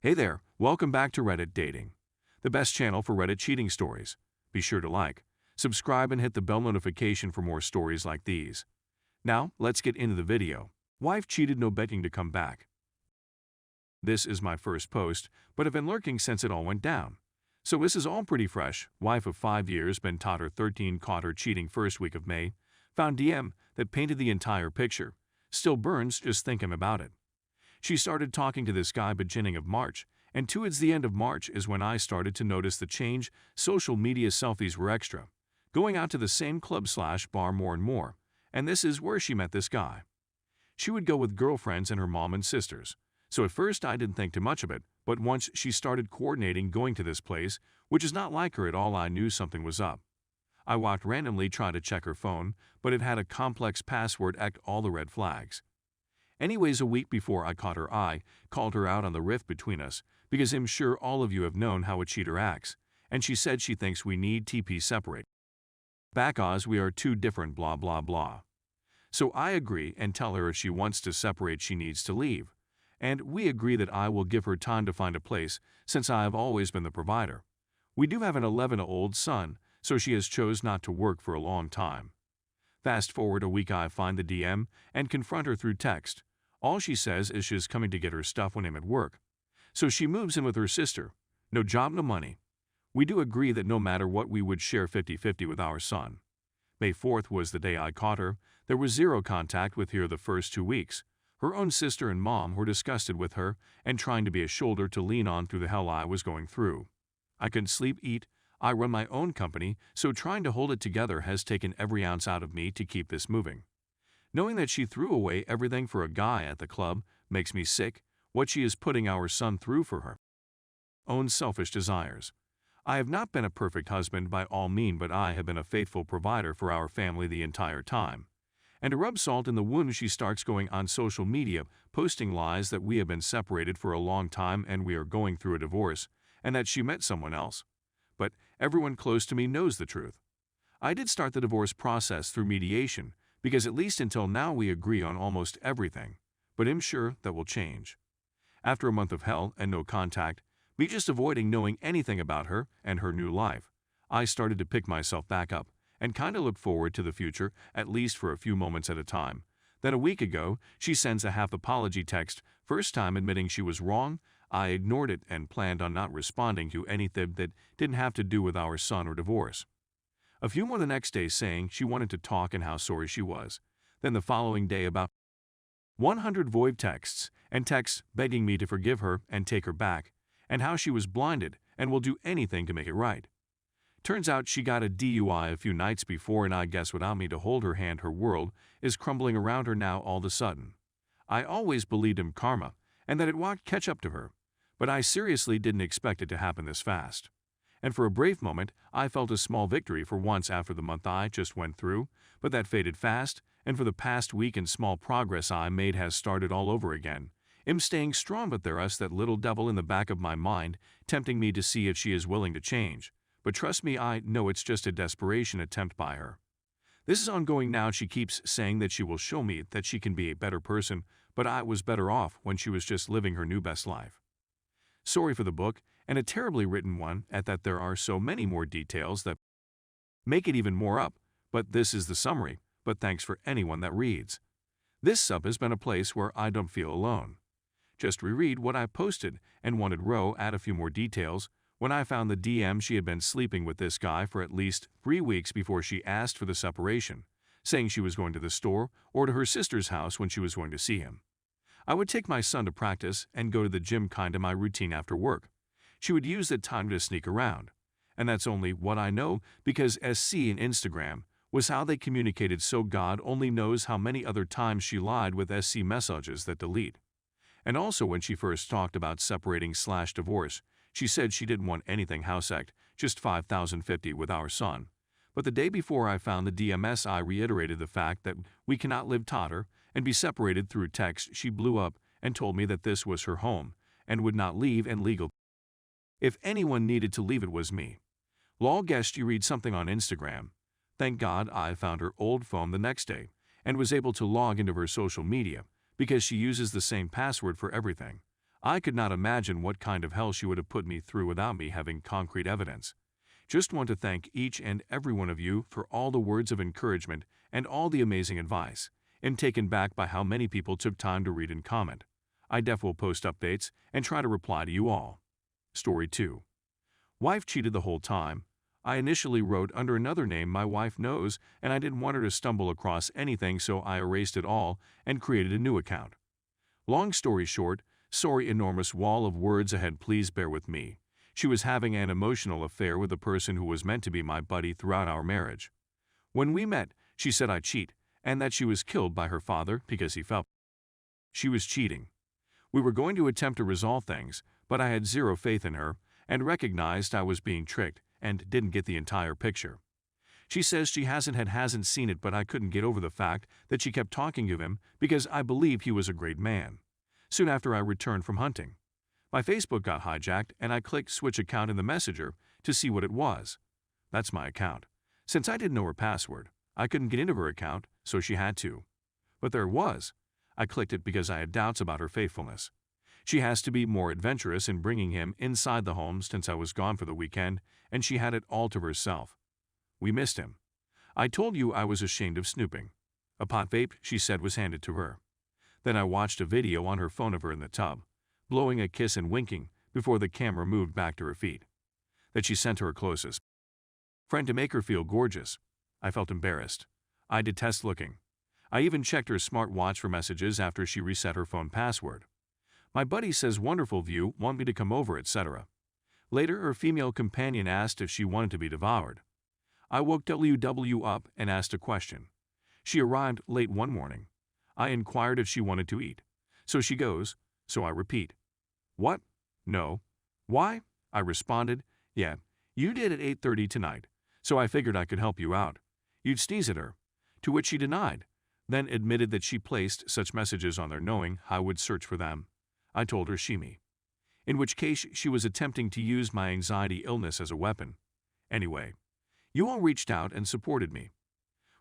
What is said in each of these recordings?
Hey there, welcome back to Reddit Dating, the best channel for Reddit cheating stories. Be sure to like, subscribe, and hit the bell notification for more stories like these. Now, let's get into the video. Wife cheated, no begging to come back. This is my first post, but I've been lurking since it all went down. So this is all pretty fresh. Wife of 5 years, been taught her 13, caught her cheating first week of May. Found DM that painted the entire picture. Still burns just thinking about it. She started talking to this guy beginning of March, and towards the end of March is when I started to notice the change. Social media selfies were extra. Going out to the same club/bar more and more, and this is where she met this guy. She would go with girlfriends and her mom and sisters. So at first I didn't think too much of it, but once she started coordinating going to this place, which is not like her at all, I knew something was up. I walked randomly trying to check her phone, but it had a complex password, all the red flags. Anyways, a week before I caught her, I called her out on the rift between us, because I'm sure all of you have known how a cheater acts, and she said she thinks we need TP separate. Because we are two different blah blah blah. So I agree and tell her if she wants to separate she needs to leave. And we agree that I will give her time to find a place, since I have always been the provider. We do have an 11-year-old son, so she has chose not to work for a long time. Fast forward a week, I find the DM and confront her through text. All she says is she's coming to get her stuff when I'm at work. So she moves in with her sister. No job, no money. We do agree that no matter what we would share 50-50 with our son. May 4th was the day I caught her. There was zero contact with her the first 2 weeks. Her own sister and mom were disgusted with her and trying to be a shoulder to lean on through the hell I was going through. I couldn't sleep, eat. I run my own company, so trying to hold it together has taken every ounce out of me to keep this moving. Knowing that she threw away everything for a guy at the club makes me sick. What she is putting our son through for her own selfish desires. I have not been a perfect husband by all means, but I have been a faithful provider for our family the entire time. And to rub salt in the wound, she starts going on social media, posting lies that we have been separated for a long time and we are going through a divorce, and that she met someone else. But everyone close to me knows the truth. I did start the divorce process through mediation, because at least until now we agree on almost everything, but I'm sure that will change. After a month of hell and no contact, me just avoiding knowing anything about her and her new life, I started to pick myself back up and kinda look forward to the future, at least for a few moments at a time. Then a week ago, she sends a half apology text, first time admitting she was wrong. I ignored it and planned on not responding to anything that didn't have to do with our son or divorce. A few more the next day saying she wanted to talk and how sorry she was. Then the following day about 100 void texts and texts begging me to forgive her and take her back, and how she was blinded and will do anything to make it right. Turns out she got a DUI a few nights before, and I guess without me to hold her hand, her world is crumbling around her now all of a sudden. I always believed in karma and that it would catch up to her, but I seriously didn't expect it to happen this fast. And for a brief moment, I felt a small victory for once after the month I just went through, but that faded fast, and for the past week and small progress I made has started all over again. I'm staying strong, but there is that little devil in the back of my mind tempting me to see if she is willing to change. But trust me, I know it's just a desperation attempt by her. This is ongoing now. She keeps saying that she will show me that she can be a better person, but I was better off when she was just living her new best life. Sorry for the book, and a terribly written one at that. There are so many more details that make it even more up, but this is the summary. But thanks for anyone that reads. This sub has been a place where I don't feel alone. Just reread what I posted and wanted row add a few more details. When I found the DM, she had been sleeping with this guy for at least 3 weeks before she asked for the separation, saying she was going to the store or to her sister's house when she was going to see him. I would take my son to practice and go to the gym, kinda my routine after work. She would use that time to sneak around. And that's only what I know, because SC and Instagram was how they communicated, so God only knows how many other times she lied with SC messages that delete. And also when she first talked about separating/divorce, she said she didn't want anything house act, just 5,050 with our son. But the day before I found the DMS, I reiterated the fact that we cannot live together and be separated through text. She blew up and told me that this was her home and would not leave, and legal. If anyone needed to leave, it was me. Lol, guessed you read something on Instagram. Thank God I found her old phone the next day and was able to log into her social media, because she uses the same password for everything. I could not imagine what kind of hell she would have put me through without me having concrete evidence. Just want to thank each and every one of you for all the words of encouragement and all the amazing advice, and taken back by how many people took time to read and comment. I def will post updates and try to reply to you all. Story 2. Wife cheated the whole time. I initially wrote under another name my wife knows, and I didn't want her to stumble across anything, so I erased it all and created a new account. Long story short, sorry, enormous wall of words ahead, please bear with me. She was having an emotional affair with a person who was meant to be my buddy throughout our marriage. When we met, she said I cheat, and that she was killed by her father because he felt she was cheating. We were going to attempt to resolve things, but I had zero faith in her and recognized I was being tricked and didn't get the entire picture. She says she hasn't seen it, but I couldn't get over the fact that she kept talking to him because I believed he was a great man. Soon after I returned from hunting, my Facebook got hijacked and I clicked switch account in the messenger to see what it was. That's my account. Since I didn't know her password, I couldn't get into her account, so she had to. But there it was. I clicked it because I had doubts about her faithfulness. She has to be more adventurous in bringing him inside the home since I was gone for the weekend, and she had it all to herself. We missed him. I told you I was ashamed of snooping. A pot vape, she said, was handed to her. Then I watched a video on her phone of her in the tub, blowing a kiss and winking before the camera moved back to her feet. That she sent to her closest friend to make her feel gorgeous. I felt embarrassed. I detest looking. I even checked her smartwatch for messages after she reset her phone password. My buddy says wonderful view, want me to come over, etc. Later, her female companion asked if she wanted to be devoured. I woke WW up and asked a question. She arrived late one morning. I inquired if she wanted to eat. So she goes, so I repeat. What? No. Why? I responded, yeah, you did at 8:30 tonight, so I figured I could help you out. You'd sneeze at her. To which she denied, then admitted that she placed such messages on there knowing I would search for them. I told her me. In which case she was attempting to use my anxiety illness as a weapon. Anyway, you all reached out and supported me.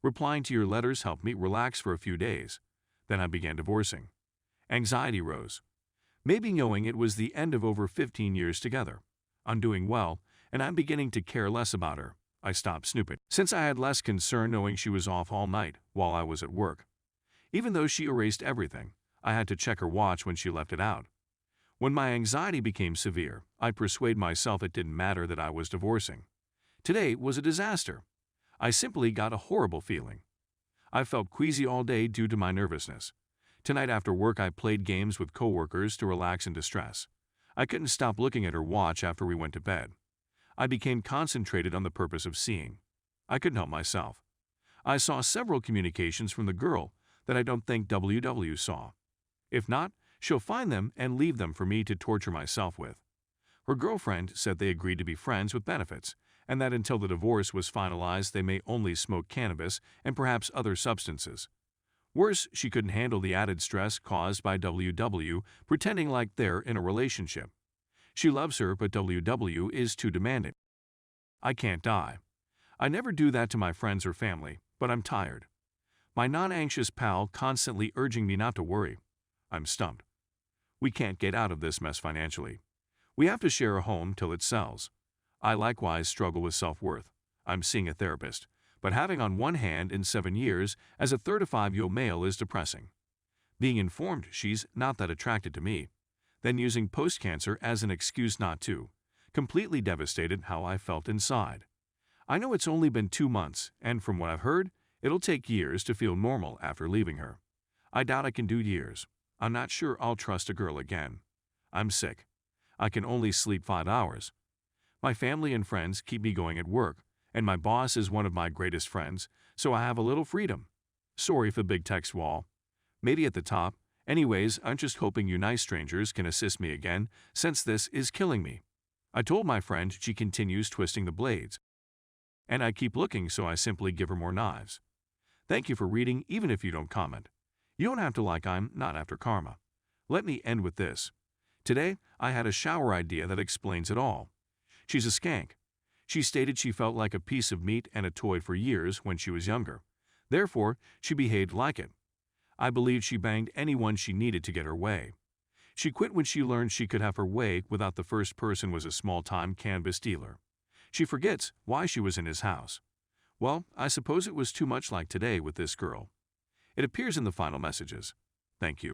Replying to your letters helped me relax for a few days. Then I began divorcing. Anxiety rose. Maybe knowing it was the end of over 15 years together. I'm doing well, and I'm beginning to care less about her. I stopped snooping, since I had less concern knowing she was off all night while I was at work. Even though she erased everything, I had to check her watch when she left it out. When my anxiety became severe, I persuaded myself it didn't matter that I was divorcing. Today was a disaster. I simply got a horrible feeling. I felt queasy all day due to my nervousness. Tonight after work I played games with coworkers to relax and distress. I couldn't stop looking at her watch after we went to bed. I became concentrated on the purpose of seeing. I couldn't help myself. I saw several communications from the girl that I don't think WW saw. If not, she'll find them and leave them for me to torture myself with. Her girlfriend said they agreed to be friends with benefits, and that until the divorce was finalized they may only smoke cannabis and perhaps other substances. Worse, she couldn't handle the added stress caused by WW pretending like they're in a relationship. She loves her, but WW is too demanding. I can't die. I never do that to my friends or family, but I'm tired. My non-anxious pal constantly urging me not to worry. I'm stumped. We can't get out of this mess financially. We have to share a home till it sells. I likewise struggle with self-worth. I'm seeing a therapist, but having on one hand in 7 years as a 35-year-old male is depressing. Being informed she's not that attracted to me, then using post-cancer as an excuse not to, completely devastated how I felt inside. I know it's only been 2 months, and from what I've heard, it'll take years to feel normal after leaving her. I doubt I can do years. I'm not sure I'll trust a girl again. I'm sick. I can only sleep 5 hours. My family and friends keep me going at work, and my boss is one of my greatest friends, so I have a little freedom. Sorry for the big text wall. Maybe at the top. Anyways, I'm just hoping you nice strangers can assist me again, since this is killing me. I told my friend. She continues twisting the blades, and I keep looking, so I simply give her more knives. Thank you for reading, even if you don't comment. You don't have to like I'm not after karma. Let me end with this. Today, I had a shower idea that explains it all. She's a skank. She stated she felt like a piece of meat and a toy for years when she was younger. Therefore, she behaved like it. I believe she banged anyone she needed to get her way. She quit when she learned she could have her way without the first person was a small-time cannabis dealer. She forgets why she was in his house. Well, I suppose it was too much like today with this girl. It appears in the final messages. Thank you.